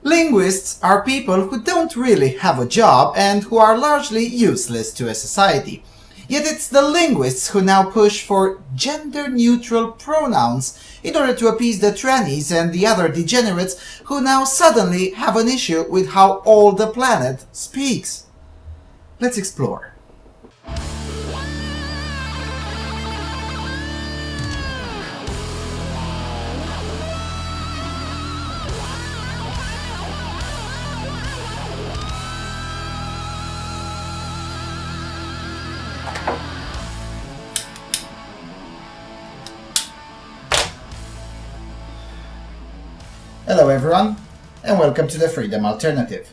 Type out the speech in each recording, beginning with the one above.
Linguists are people who don't really have a job and who are largely useless to a society. Yet it's the linguists who now push for gender-neutral pronouns in order to appease the trannies and the other degenerates who now suddenly have an issue with how all the planet speaks. Let's explore. Hello everyone, and welcome to the Freedom Alternative.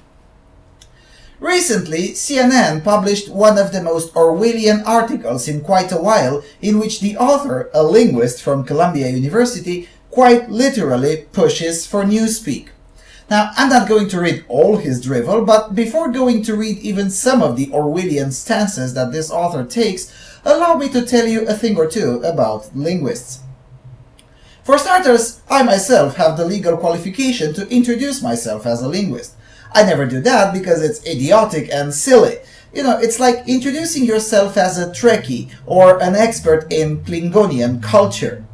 Recently, CNN published one of the most Orwellian articles in quite a while, in which the author, a linguist from Columbia University, quite literally pushes for newspeak. Now, I'm not going to read all his drivel, but before going to read even some of the Orwellian stances that this author takes, allow me to tell you a thing or two about linguists. For starters, I myself have the legal qualification to introduce myself as a linguist. I never do that because it's idiotic and silly. You know, it's like introducing yourself as a Trekkie or an expert in Klingonian culture.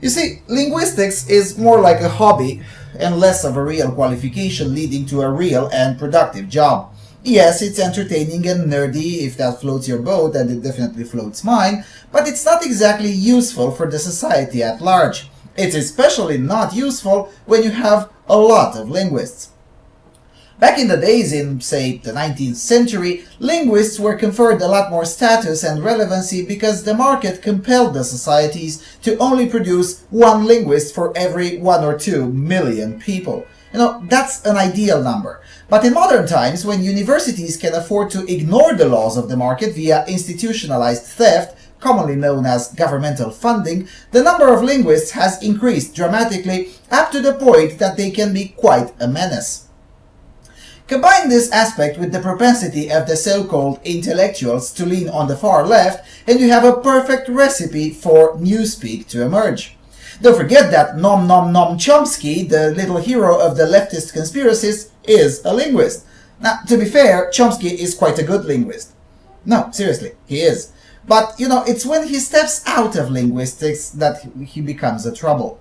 You see, linguistics is more like a hobby and less of a real qualification leading to a real and productive job. Yes, it's entertaining and nerdy if that floats your boat, and it definitely floats mine, but it's not exactly useful for the society at large. It's especially not useful when you have a lot of linguists. Back in the days in, say, the 19th century, linguists were conferred a lot more status and relevancy because the market compelled the societies to only produce one linguist for every 1 or 2 million people. You know, that's an ideal number. But in modern times, when universities can afford to ignore the laws of the market via institutionalized theft, commonly known as governmental funding, the number of linguists has increased dramatically up to the point that they can be quite a menace. Combine this aspect with the propensity of the so-called intellectuals to lean on the far left, and you have a perfect recipe for newspeak to emerge. Don't forget that Nom Nom Nom Chomsky, the little hero of the leftist conspiracies, is a linguist. Now, to be fair, Chomsky is quite a good linguist. No, seriously, he is. But, you know, it's when he steps out of linguistics that he becomes a trouble.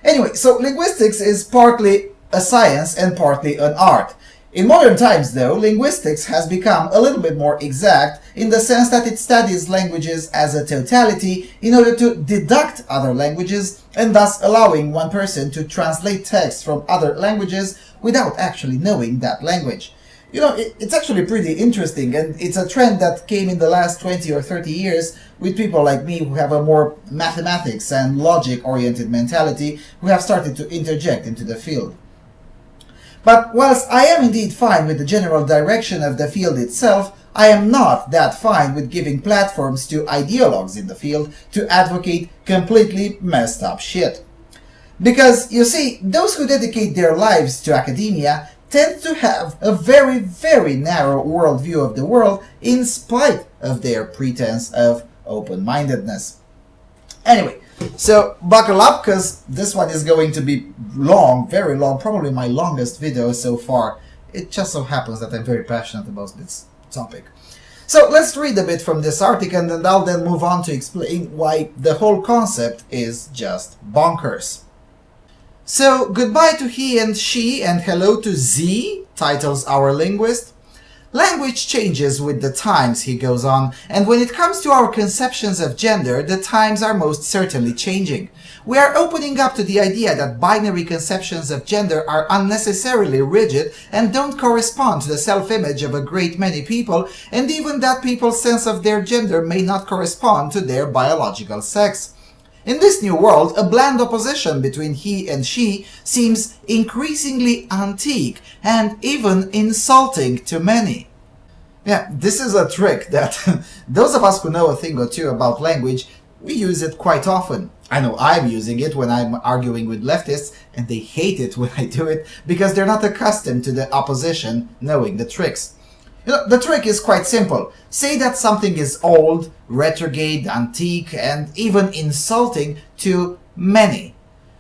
Anyway, so linguistics is partly a science and partly an art. In modern times, though, linguistics has become a little bit more exact in the sense that it studies languages as a totality in order to deduct other languages and thus allowing one person to translate text from other languages without actually knowing that language. You know, it's actually pretty interesting, and it's a trend that came in the last 20 or 30 years with people like me who have a more mathematics and logic-oriented mentality who have started to interject into the field. But whilst I am indeed fine with the general direction of the field itself, I am not that fine with giving platforms to ideologues in the field to advocate completely messed up shit. Because, you see, those who dedicate their lives to academia tend to have a very, very narrow worldview of the world in spite of their pretense of open-mindedness. Anyway, so buckle up, because this one is going to be long, very long, probably my longest video so far. It just so happens that I'm very passionate about this topic. So let's read a bit from this article, and I'll then move on to explain why the whole concept is just bonkers. So, goodbye to he and she and hello to Z, titles our linguist. Language changes with the times, he goes on, and when it comes to our conceptions of gender, the times are most certainly changing. We are opening up to the idea that binary conceptions of gender are unnecessarily rigid and don't correspond to the self-image of a great many people, and even that people's sense of their gender may not correspond to their biological sex. In this new world, a bland opposition between he and she seems increasingly antique and even insulting to many. Yeah, this is a trick that those of us who know a thing or two about language, we use it quite often. I know I'm using it when I'm arguing with leftists, and they hate it when I do it because they're not accustomed to the opposition knowing the tricks. You know, the trick is quite simple. Say that something is old, retrograde, antique, and even insulting to many.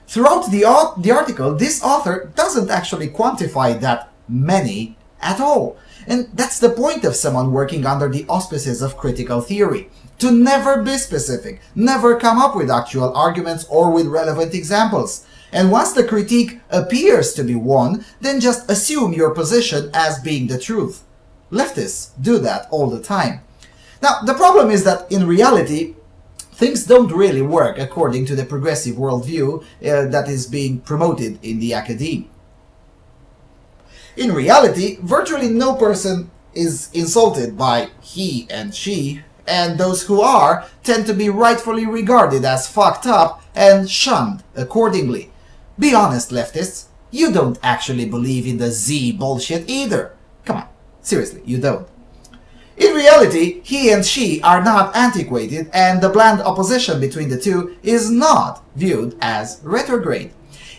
Throughout the article, this author doesn't actually quantify that many at all. And that's the point of someone working under the auspices of critical theory. To never be specific, never come up with actual arguments or with relevant examples. And once the critique appears to be won, then just assume your position as being the truth. Leftists do that all the time. Now, the problem is that in reality, things don't really work according to the progressive worldview that is being promoted in the academe. In reality, virtually no person is insulted by he and she, and those who are tend to be rightfully regarded as fucked up and shunned accordingly. Be honest, leftists, you don't actually believe in the Z bullshit either. Come on, seriously, you don't. In reality, he and she are not antiquated, and the bland opposition between the two is not viewed as retrograde.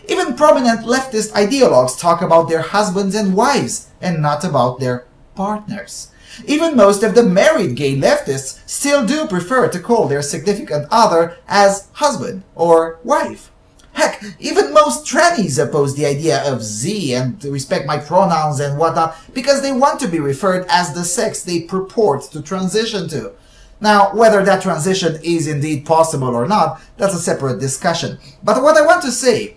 Even prominent leftist ideologues talk about their husbands and wives, and not about their partners. Even most of the married gay leftists still do prefer to call their significant other as husband or wife. Heck, even most trannies oppose the idea of Z and respect my pronouns and whatnot because they want to be referred as the sex they purport to transition to. Now, whether that transition is indeed possible or not, that's a separate discussion. But what I want to say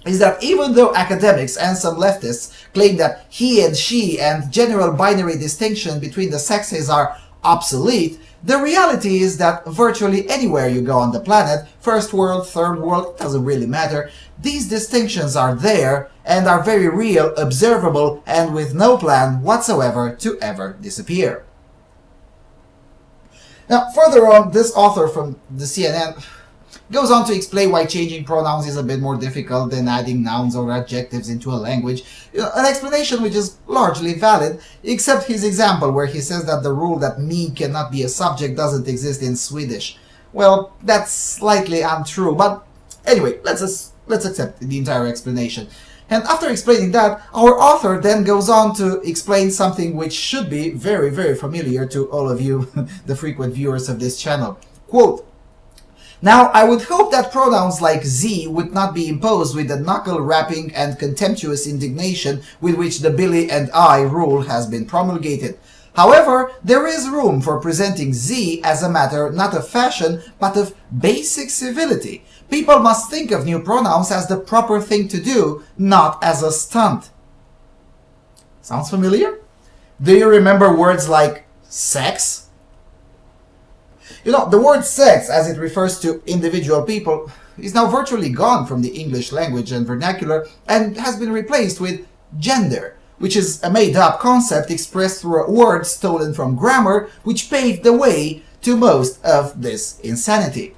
is that even though academics and some leftists claim that he and she and general binary distinction between the sexes are obsolete, the reality is that virtually anywhere you go on the planet, first world, third world, doesn't really matter, these distinctions are there and are very real, observable, and with no plan whatsoever to ever disappear. Now, further on, this author from the CNN goes on to explain why changing pronouns is a bit more difficult than adding nouns or adjectives into a language. An explanation which is largely valid, except his example where he says that the rule that me cannot be a subject doesn't exist in Swedish. Well, that's slightly untrue, but anyway, let's accept the entire explanation. And after explaining that, our author then goes on to explain something which should be very, very familiar to all of you, the frequent viewers of this channel. Quote, "Now, I would hope that pronouns like Z would not be imposed with the knuckle-rapping and contemptuous indignation with which the Billy and I rule has been promulgated. However, there is room for presenting Z as a matter not of fashion, but of basic civility. People must think of new pronouns as the proper thing to do, not as a stunt." Sounds familiar? Do you remember words like sex? You know, the word sex, as it refers to individual people, is now virtually gone from the English language and vernacular and has been replaced with gender, which is a made-up concept expressed through a word stolen from grammar, which paved the way to most of this insanity.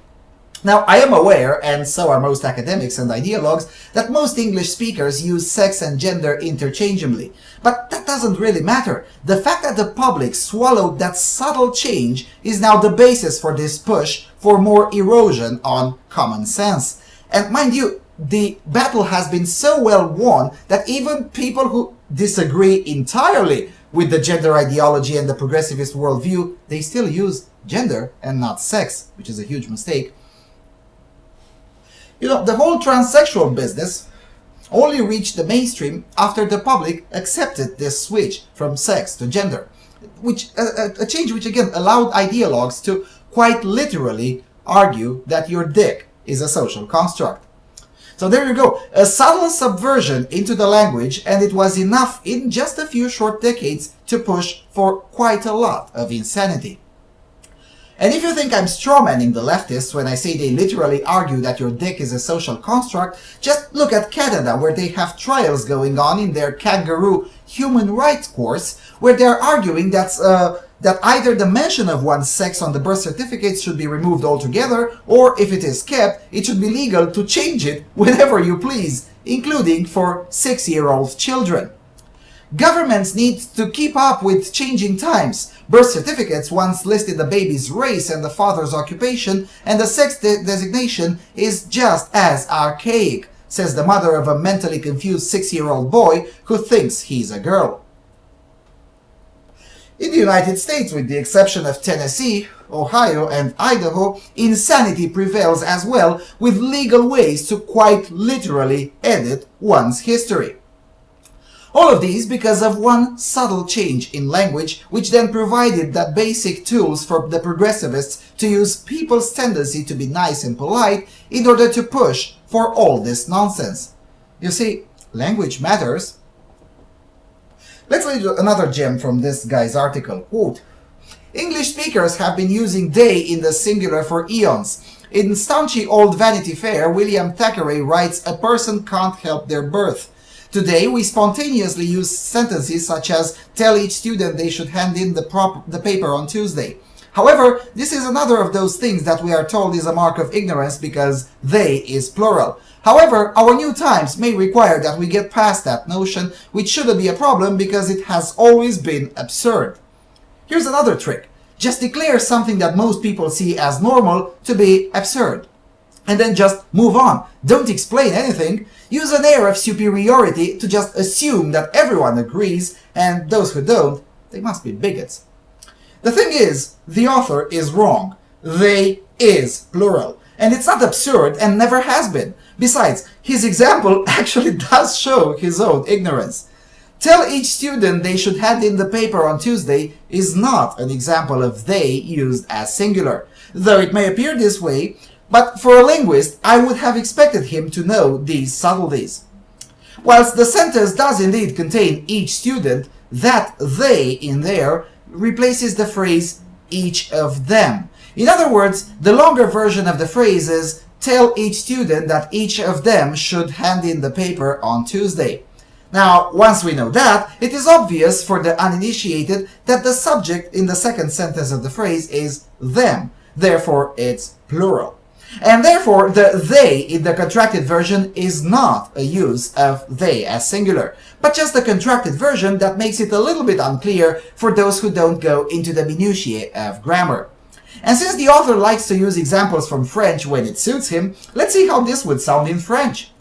Now, I am aware, and so are most academics and ideologues, that most English speakers use sex and gender interchangeably. But that doesn't really matter. The fact that the public swallowed that subtle change is now the basis for this push for more erosion on common sense. And mind you, the battle has been so well won that even people who disagree entirely with the gender ideology and the progressivist worldview, they still use gender and not sex, which is a huge mistake. You know, the whole transsexual business only reached the mainstream after the public accepted this switch from sex to gender, which a change which again allowed ideologues to quite literally argue that your dick is a social construct. So there you go, a subtle subversion into the language, and it was enough in just a few short decades to push for quite a lot of insanity. And if you think I'm strawmanning the leftists when I say they literally argue that your dick is a social construct, just look at Canada, where they have trials going on in their kangaroo human rights course, where they're arguing that either the mention of one's sex on the birth certificate should be removed altogether, or if it is kept, it should be legal to change it whenever you please, including for 6-year-old children. Governments need to keep up with changing times. Birth certificates once listed the baby's race and the father's occupation, and the sex designation is just as archaic, says the mother of a mentally confused 6-year-old boy who thinks he's a girl. In the United States, with the exception of Tennessee, Ohio, and Idaho, insanity prevails as well, with legal ways to quite literally edit one's history. All of these because of one subtle change in language, which then provided the basic tools for the progressivists to use people's tendency to be nice and polite in order to push for all this nonsense. You see, language matters. Let's read another gem from this guy's article. Quote, English speakers have been using they in the singular for eons. In staunchy old Vanity Fair, William Thackeray writes, a person can't help their birth. Today, we spontaneously use sentences such as tell each student they should hand in the paper on Tuesday. However, this is another of those things that we are told is a mark of ignorance because they is plural. However, our new times may require that we get past that notion, which shouldn't be a problem because it has always been absurd. Here's another trick. Just declare something that most people see as normal to be absurd. And then just move on. Don't explain anything. Use an air of superiority to just assume that everyone agrees, and those who don't, they must be bigots. The thing is, the author is wrong. They is plural. And it's not absurd and never has been. Besides, his example actually does show his own ignorance. Tell each student they should hand in the paper on Tuesday is not an example of they used as singular, though it may appear this way, but for a linguist, I would have expected him to know these subtleties. Whilst the sentence does indeed contain each student, that they in there replaces the phrase each of them. In other words, the longer version of the phrase is tell each student that each of them should hand in the paper on Tuesday. Now, once we know that, it is obvious for the uninitiated that the subject in the second sentence of the phrase is them. Therefore, it's plural. And therefore, the they in the contracted version is not a use of they as singular, but just a contracted version that makes it a little bit unclear for those who don't go into the minutiae of grammar. And since the author likes to use examples from French when it suits him, let's see how this would sound in French.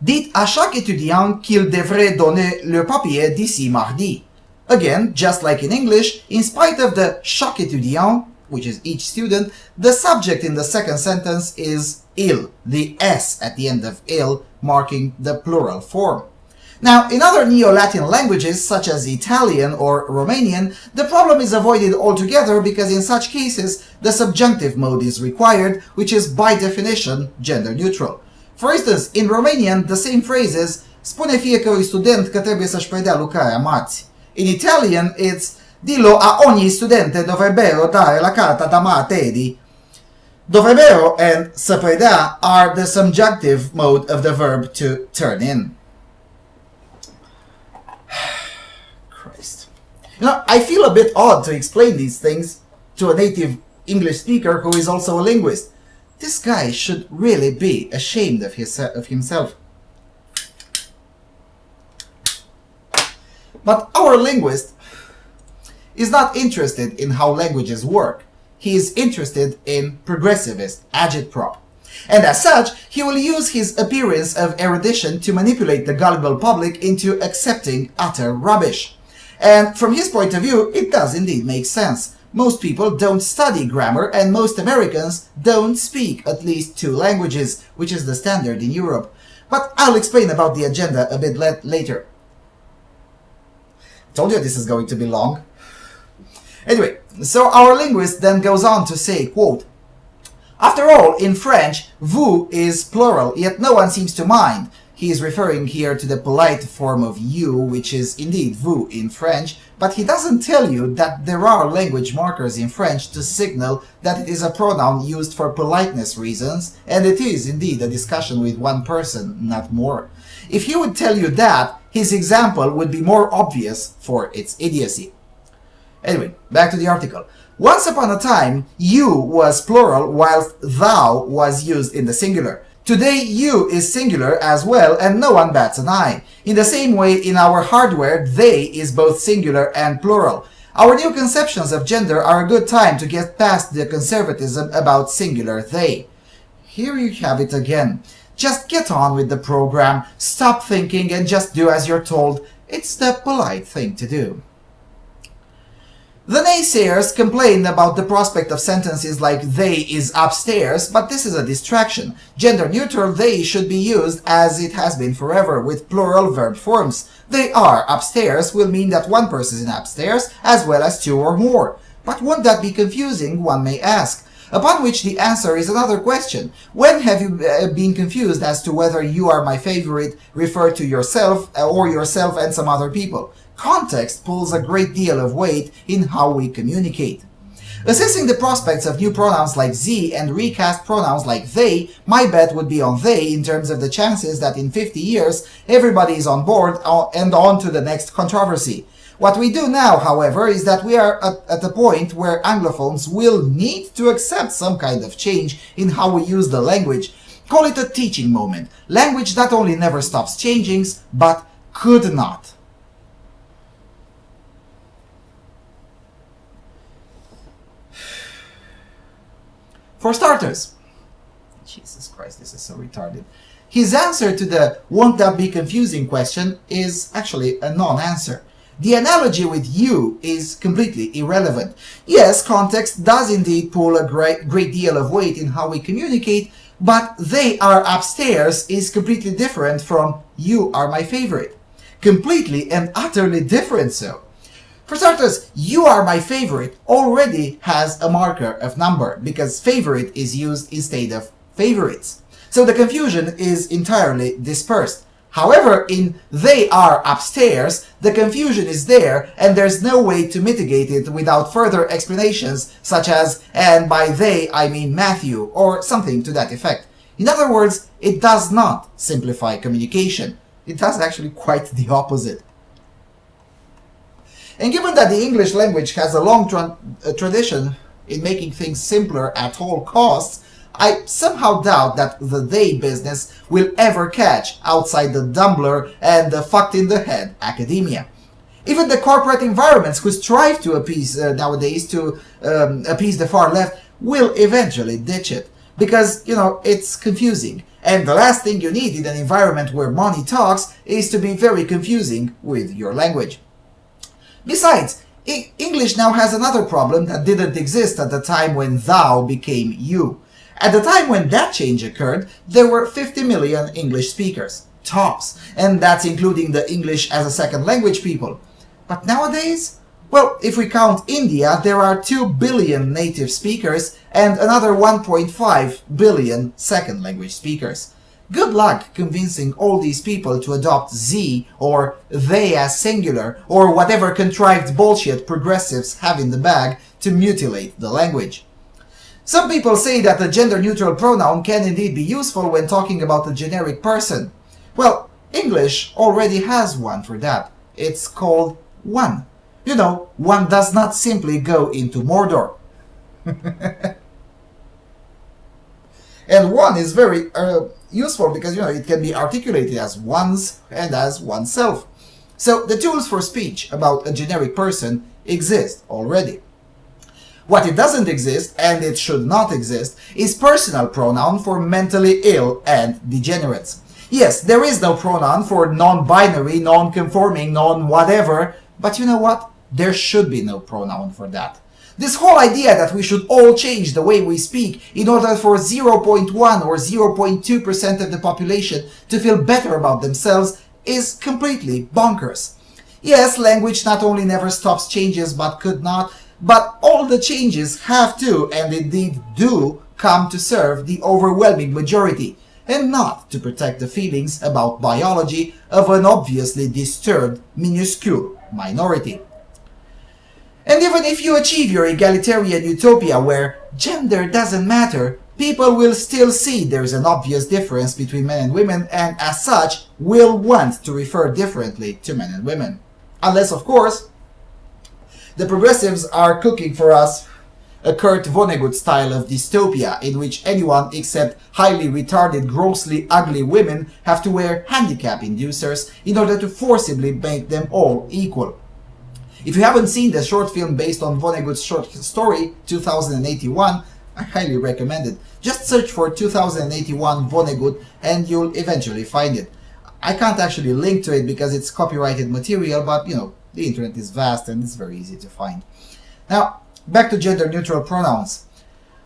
Dites à chaque étudiant qu'il devrait donner le papier d'ici mardi. Again, just like in English, in spite of the chaque étudiant, which is each student, the subject in the second sentence is il, the s at the end of il, marking the plural form. Now, in other Neo-Latin languages, such as Italian or Romanian, the problem is avoided altogether because in such cases, the subjunctive mode is required, which is by definition gender neutral. For instance, in Romanian, the same phrase is spune fiecărui student că trebuie să-și predea lucrarea marți. In Italian, it's dillo a ogni studente dovrebbero dare la carta da martedì. Dovrebbero and să predea are the subjunctive mode of the verb to turn in. Christ. You know, I feel a bit odd to explain these things to a native English speaker who is also a linguist. This guy should really be ashamed of himself. But our linguist is not interested in how languages work. He is interested in progressivist agitprop. And as such, he will use his appearance of erudition to manipulate the gullible public into accepting utter rubbish. And from his point of view, it does indeed make sense. Most people don't study grammar, and most Americans don't speak at least 2 languages, which is the standard in Europe. But I'll explain about the agenda a bit later. Told you this is going to be long. Anyway, so our linguist then goes on to say, quote, after all, in French, vous is plural, yet no one seems to mind. He is referring here to the polite form of you, which is indeed vous in French, but he doesn't tell you that there are language markers in French to signal that it is a pronoun used for politeness reasons, and it is indeed a discussion with one person, not more. If he would tell you that, his example would be more obvious for its idiocy. Anyway, back to the article. Once upon a time, you was plural whilst thou was used in the singular. Today, you is singular as well and no one bats an eye. In the same way, in our hardware, they is both singular and plural. Our new conceptions of gender are a good time to get past the conservatism about singular they. Here you have it again. Just get on with the program, stop thinking and just do as you're told. It's the polite thing to do. The naysayers complain about the prospect of sentences like they is upstairs, but this is a distraction. Gender-neutral they should be used as it has been forever, with plural verb forms. They are upstairs will mean that one person is upstairs as well as two or more. But won't that be confusing, one may ask? Upon which the answer is another question. When have you been confused as to whether you are my favorite refer to yourself or yourself and some other people? Context pulls a great deal of weight in how we communicate. Assessing the prospects of new pronouns like ze and recast pronouns like they, my bet would be on they in terms of the chances that in 50 years everybody is on board and on to the next controversy. What we do now, however, is that we are at a point where Anglophones will need to accept some kind of change in how we use the language. Call it a teaching moment. Language not only never stops changing, but could not. For starters, Jesus Christ, this is so retarded. His answer to the won't that be confusing question is actually a non-answer. The analogy with you is completely irrelevant. Yes, context does indeed pull a great deal of weight in how we communicate, but they are upstairs is completely different from you are my favorite. Completely and utterly different so. For starters, you are my favorite already has a marker of number because favorite is used instead of favorites. So the confusion is entirely dispersed. However, in they are upstairs, the confusion is there and there's no way to mitigate it without further explanations such as, and by they I mean Matthew, or something to that effect. In other words, it does not simplify communication. It does actually quite the opposite. And given that the English language has a long tradition in making things simpler at all costs, I somehow doubt that the they business will ever catch outside the Dumbler and the fucked in the head academia. Even the corporate environments who strive to appease nowadays to appease the far left will eventually ditch it. Because, you know, it's confusing. And the last thing you need in an environment where money talks is to be very confusing with your language. Besides, English now has another problem that didn't exist at the time when thou became you. At the time when that change occurred, there were 50 million English speakers, tops, and that's including the English as a second language people. But nowadays, well, if we count India, there are 2 billion native speakers and another 1.5 billion second language speakers. Good luck convincing all these people to adopt Z or they as singular or whatever contrived bullshit progressives have in the bag to mutilate the language. Some people say that the gender-neutral pronoun can indeed be useful when talking about a generic person. Well, English already has one for that. It's called one. You know, one does not simply go into Mordor. And one is very useful because, you know, it can be articulated as one's and as oneself. So the tools for speech about a generic person exist already. What it doesn't exist, and it should not exist, is personal pronoun for mentally ill and degenerates. Yes, there is no pronoun for non-binary, non-conforming, non-whatever, but you know what? There should be no pronoun for that. This whole idea that we should all change the way we speak in order for 0.1 or 0.2% of the population to feel better about themselves is completely bonkers. Yes, language not only never stops changes but could not, but all the changes have to, and indeed do, come to serve the overwhelming majority, and not to protect the feelings about biology of an obviously disturbed, minuscule minority. And even if you achieve your egalitarian utopia where gender doesn't matter, people will still see there's an obvious difference between men and women and as such will want to refer differently to men and women. Unless, of course, the progressives are cooking for us a Kurt Vonnegut style of dystopia in which anyone except highly retarded, grossly ugly women have to wear handicap inducers in order to forcibly make them all equal. If you haven't seen the short film based on Vonnegut's short story, 2081, I highly recommend it. Just search for 2081 Vonnegut and you'll eventually find it. I can't actually link to it because it's copyrighted material, but you know, the internet is vast and it's very easy to find. Now, back to gender-neutral pronouns.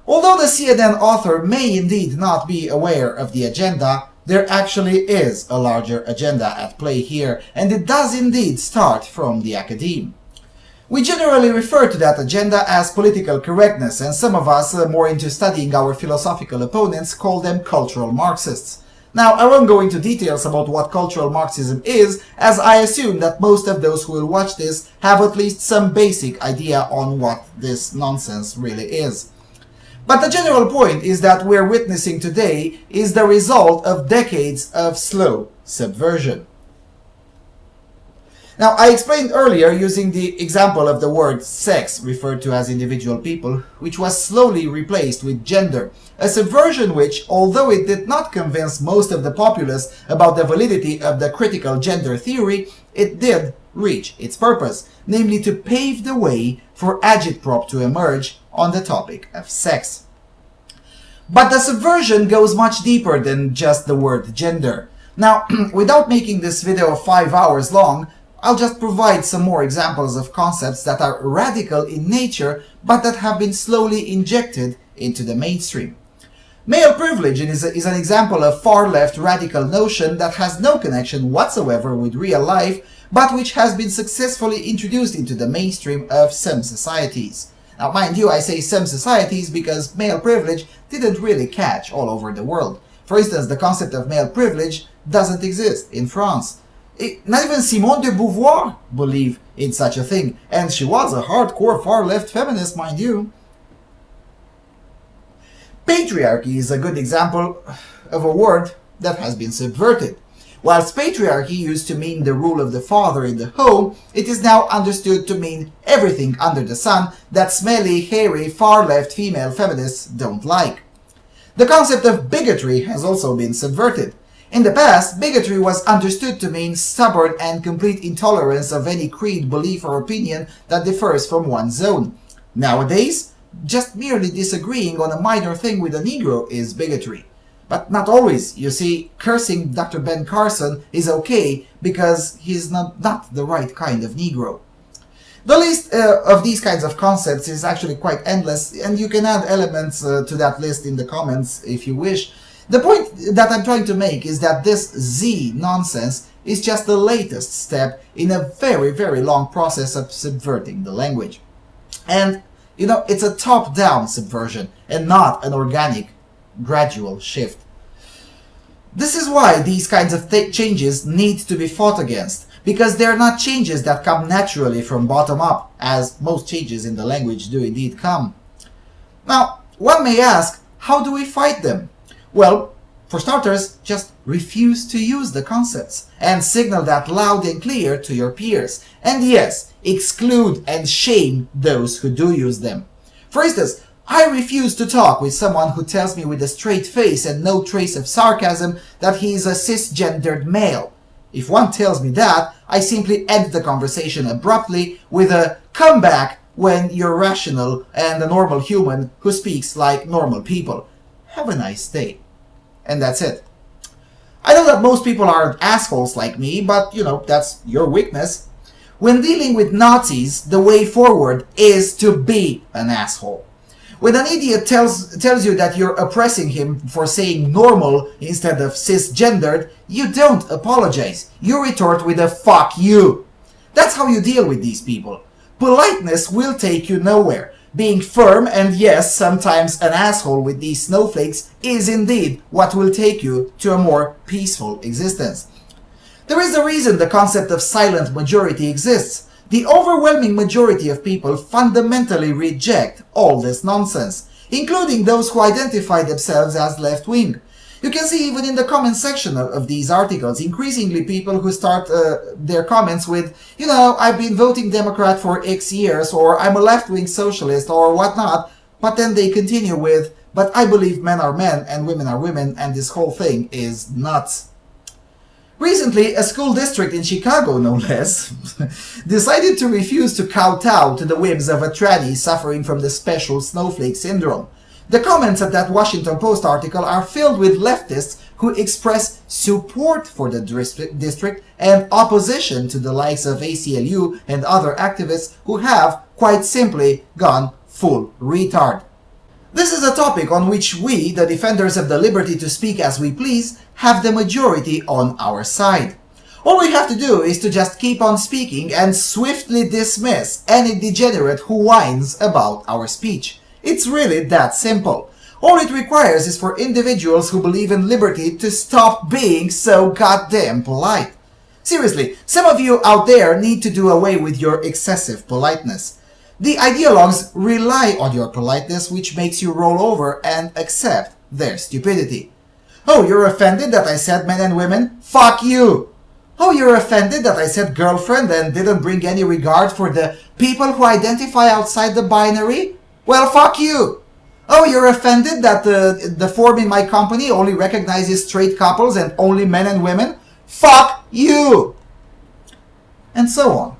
Although the CNN author may indeed not be aware of the agenda, there actually is a larger agenda at play here, and it does indeed start from the academe. We generally refer to that agenda as political correctness, and some of us, more into studying our philosophical opponents, call them cultural Marxists. Now, I won't go into details about what cultural Marxism is, as I assume that most of those who will watch this have at least some basic idea on what this nonsense really is. But the general point is that we're witnessing today is the result of decades of slow subversion. Now, I explained earlier using the example of the word sex, referred to as individual people, which was slowly replaced with gender, a subversion which, although it did not convince most of the populace about the validity of the critical gender theory, it did reach its purpose, namely to pave the way for agitprop to emerge on the topic of sex. But the subversion goes much deeper than just the word gender. Now, without making this video 5 hours long, I'll just provide some more examples of concepts that are radical in nature, but that have been slowly injected into the mainstream. Male privilege is an example of far-left radical notion that has no connection whatsoever with real life, but which has been successfully introduced into the mainstream of some societies. Now, mind you, I say some societies because male privilege didn't really catch all over the world. For instance, the concept of male privilege doesn't exist in France. Not even Simone de Beauvoir believed in such a thing, and she was a hardcore far-left feminist, mind you. Patriarchy is a good example of a word that has been subverted. Whilst patriarchy used to mean the rule of the father in the home, it is now understood to mean everything under the sun that smelly, hairy, far-left female feminists don't like. The concept of bigotry has also been subverted. In the past, bigotry was understood to mean stubborn and complete intolerance of any creed, belief, or opinion that differs from one's own. Nowadays, just merely disagreeing on a minor thing with a Negro is bigotry. But not always. You see, cursing Dr. Ben Carson is okay because he's not the right kind of Negro. The list of these kinds of concepts is actually quite endless, and you can add elements to that list in the comments if you wish. The point that I'm trying to make is that this Z nonsense is just the latest step in a very, very long process of subverting the language. And, you know, it's a top-down subversion and not an organic, gradual shift. This is why these kinds of changes need to be fought against, because they are not changes that come naturally from bottom up, as most changes in the language do indeed come. Now, one may ask, how do we fight them? Well, for starters, just refuse to use the concepts and signal that loud and clear to your peers. And yes, exclude and shame those who do use them. For instance, I refuse to talk with someone who tells me with a straight face and no trace of sarcasm that he is a cisgendered male. If one tells me that, I simply end the conversation abruptly with a "come back when you're rational and a normal human who speaks like normal people. Have a nice day." And that's it. I know that most people are assholes like me, but, you know, that's your weakness. When dealing with Nazis, the way forward is to be an asshole. When an idiot tells you that you're oppressing him for saying normal instead of cisgendered, you don't apologize. You retort with a "fuck you." That's how you deal with these people. Politeness will take you nowhere. Being firm and, yes, sometimes an asshole with these snowflakes is indeed what will take you to a more peaceful existence. There is a reason the concept of silent majority exists. The overwhelming majority of people fundamentally reject all this nonsense, including those who identify themselves as left-wing. You can see even in the comment section of these articles, increasingly people who start their comments with, you know, "I've been voting Democrat for X years," or "I'm a left-wing socialist," or whatnot, but then they continue with, "But I believe men are men and women are women, and this whole thing is nuts." Recently, a school district in Chicago, no less, decided to refuse to kowtow to the whims of a tranny suffering from the speshul snowflake syndrome. The comments of that Washington Post article are filled with leftists who express support for the district and opposition to the likes of ACLU and other activists who have, quite simply gone full retard. This is a topic on which we, the defenders of the liberty to speak as we please, have the majority on our side. All we have to do is to just keep on speaking and swiftly dismiss any degenerate who whines about our speech. It's really that simple. All it requires is for individuals who believe in liberty to stop being so goddamn polite. Seriously, some of you out there need to do away with your excessive politeness. The ideologues rely on your politeness, which makes you roll over and accept their stupidity. Oh, you're offended that I said men and women? Fuck you! Oh, you're offended that I said girlfriend and didn't bring any regard for the people who identify outside the binary? Well, fuck you! Oh, you're offended that the form in my company only recognizes straight couples and only men and women? Fuck you! And so on.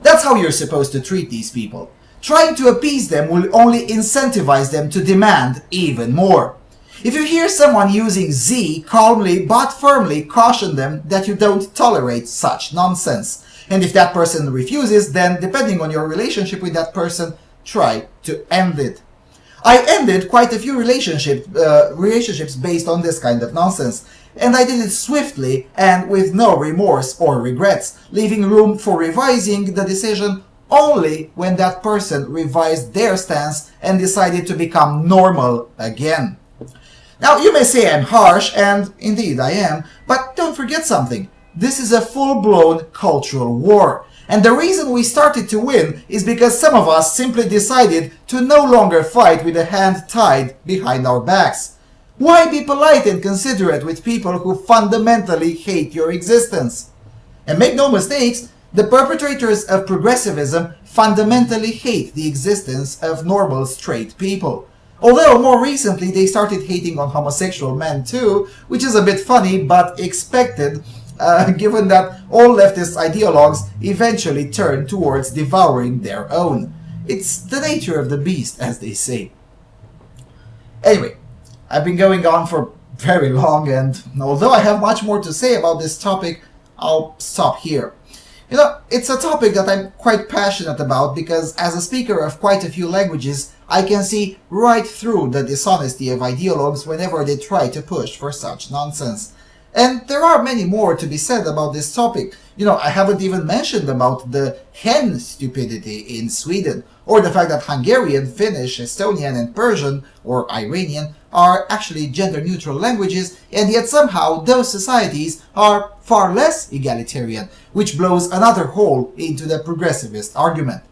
That's how you're supposed to treat these people. Trying to appease them will only incentivize them to demand even more. If you hear someone using Z, calmly but firmly caution them that you don't tolerate such nonsense. And if that person refuses, then depending on your relationship with that person, try to end it. I ended quite a few relationships based on this kind of nonsense. And I did it swiftly and with no remorse or regrets, leaving room for revising the decision only when that person revised their stance and decided to become normal again. Now, you may say I'm harsh, and indeed I am, but don't forget something. This is a full-blown cultural war. And the reason we started to win is because some of us simply decided to no longer fight with a hand tied behind our backs. Why be polite and considerate with people who fundamentally hate your existence? And make no mistakes, the perpetrators of progressivism fundamentally hate the existence of normal straight people. Although more recently they started hating on homosexual men too, which is a bit funny but expected, given that all leftist ideologues eventually turn towards devouring their own. It's the nature of the beast, as they say. Anyway, I've been going on for very long, and although I have much more to say about this topic, I'll stop here. You know, it's a topic that I'm quite passionate about because as a speaker of quite a few languages, I can see right through the dishonesty of ideologues whenever they try to push for such nonsense. And there are many more to be said about this topic. You know, I haven't even mentioned about the hen stupidity in Sweden, or the fact that Hungarian, Finnish, Estonian and Persian, or Iranian, are actually gender-neutral languages, and yet somehow those societies are far less egalitarian, which blows another hole into the progressivist argument.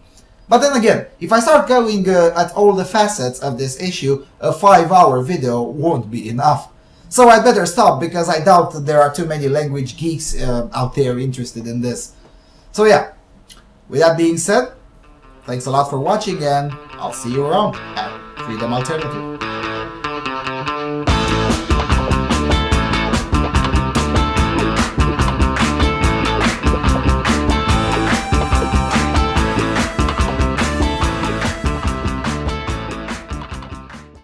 But then again, if I start going at all the facets of this issue, a 5-hour video won't be enough. So I'd better stop because I doubt that there are too many language geeks out there interested in this. So yeah, with that being said, thanks a lot for watching and I'll see you around at Freedom Alternative.